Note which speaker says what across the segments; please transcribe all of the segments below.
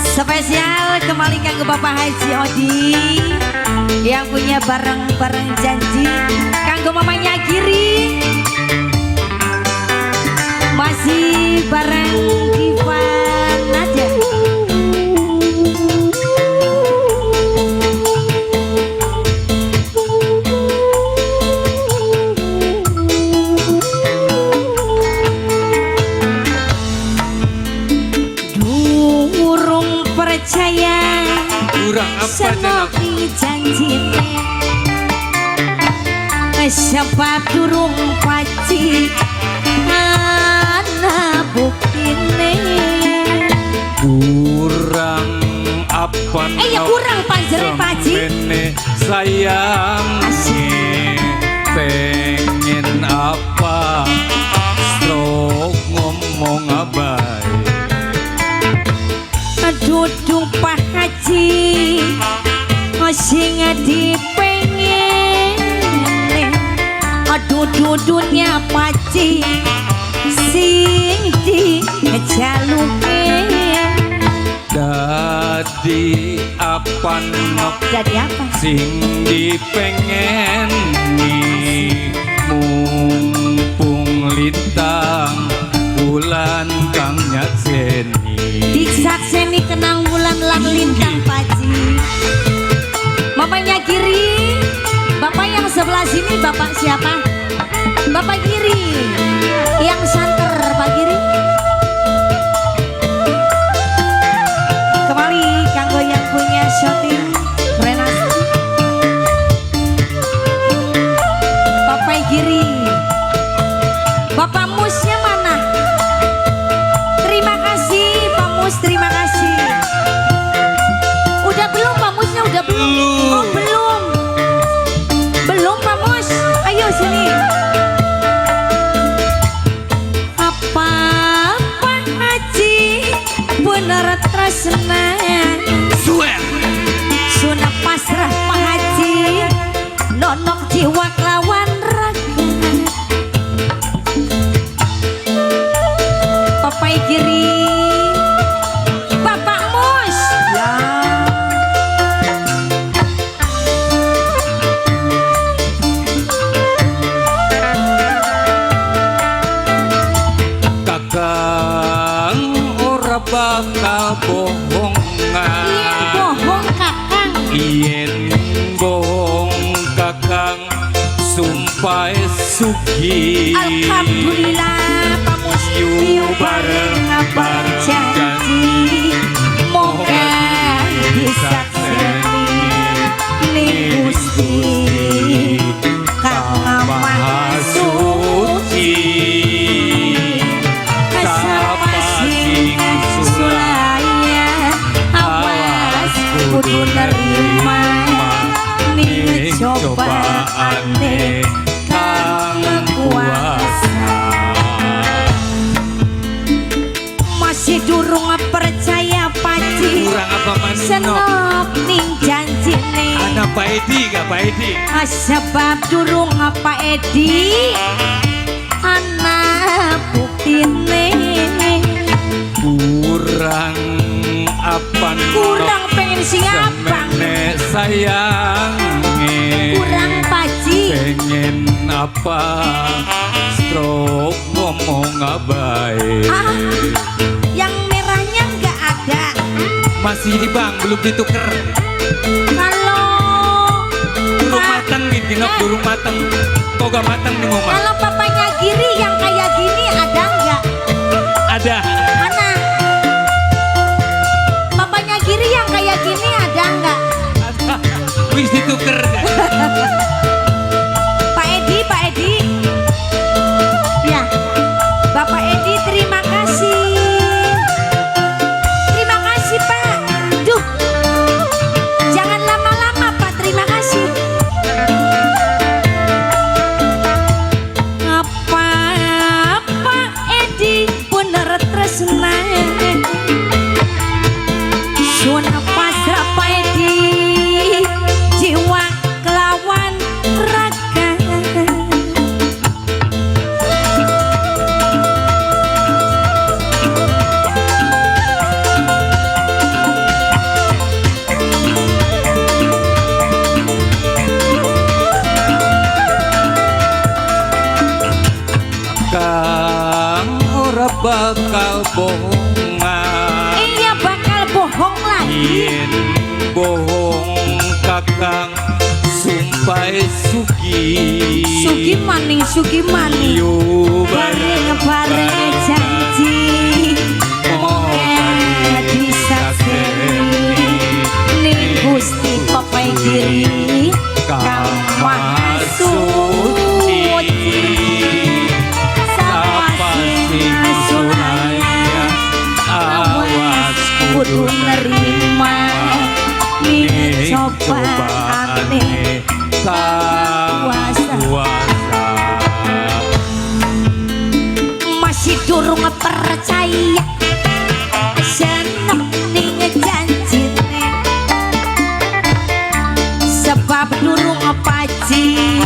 Speaker 1: Spesial kembali ke Bapak Haji Odi yang punya bareng-bareng janji. Kanggo mamanya Giri masih bareng Diva Nadia. Percaya
Speaker 2: kurang apa
Speaker 1: semoga janjine sebab durung paci ana buktine
Speaker 2: kurang apa
Speaker 1: ya kurang panjere paci
Speaker 2: sayang pengen apa stroke ngomong abai
Speaker 1: duduk Pak Haji sing dipengen aduh duduknya paci sing dijaluke
Speaker 2: dadi apa
Speaker 1: jadi apa
Speaker 2: sing dipengen mumpung lintang bulan kang nyakseni
Speaker 1: disakseni kenang bulan lang lintang paci. Bapaknya Giri, bapak yang sebelah sini bapak siapa? Bapak Giri yang santer Pak Giri. Kembali kanggo yang punya syuting Renas Bapak Giri. Bapak Musnya mana? Terima kasih Pak Mus, terima kasih. Udah belum Pak Musnya, udah belum? Oh belum. Belum Pak Mus, ayo sini. Apa Pak Haji bener tresna
Speaker 2: swear
Speaker 1: sunah pasrah Pak Haji nonok jiwa kelawan raga Bapak Giri Bapak Mus ya
Speaker 2: kakang ora bakal bohongan
Speaker 1: bohong kakang
Speaker 2: yen bohong kakang sumpah sugi
Speaker 1: alhamdulillah Pak Mus yu bareng berjanji moga disakseni ning Gusti Kang Maha Suci kasapasing sulaya awas kudu nerima ning cobaane Kang kuasa masih durung percaya paci
Speaker 2: kurang apa manino
Speaker 1: senop ning janjine
Speaker 2: anak Pak Edi gak Pak Edi
Speaker 1: sebab durung Pak Edi anak buktine
Speaker 2: kurang apa
Speaker 1: kurang pengen siapa
Speaker 2: sayang
Speaker 1: kurang paci
Speaker 2: pengen apa stroke ngomong abai
Speaker 1: yang merahnya nggak ada
Speaker 2: masih di bang belum dituker
Speaker 1: kalau
Speaker 2: burung matang gitu burung matang kok gak matang nih ngomong
Speaker 1: kalau papanya Giri yang kayak gini ada nggak
Speaker 2: ada
Speaker 1: mana papanya Giri yang kayak gini ada nggak
Speaker 2: ada wis dituker
Speaker 1: Pak Edi ya Bapak Edi terima kasih Pak duh jangan lama-lama Pak terima kasih apa Edi bener tresna sun pasrah Pak Edi jiwa kelawan
Speaker 2: bakal bohongan.
Speaker 1: Iya bakal bohong lagi.
Speaker 2: Yen bohong kakang sumpai sugi
Speaker 1: Sugi maning
Speaker 2: yo
Speaker 1: bareng janji moga disaseni ning Gusti Papai Giri kang maha suci sapa sing sunaya awas kudu nerima ning cobaane
Speaker 2: kuasa.
Speaker 1: masih durung percaya seneng ning janjine sebab durung paji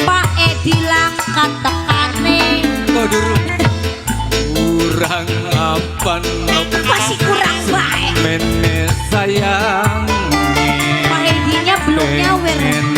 Speaker 1: Pak Edi langkat tekane
Speaker 2: Durung kurang apa
Speaker 1: masih kurang baik
Speaker 2: mene sayang
Speaker 1: Pak Edinya belum nyawer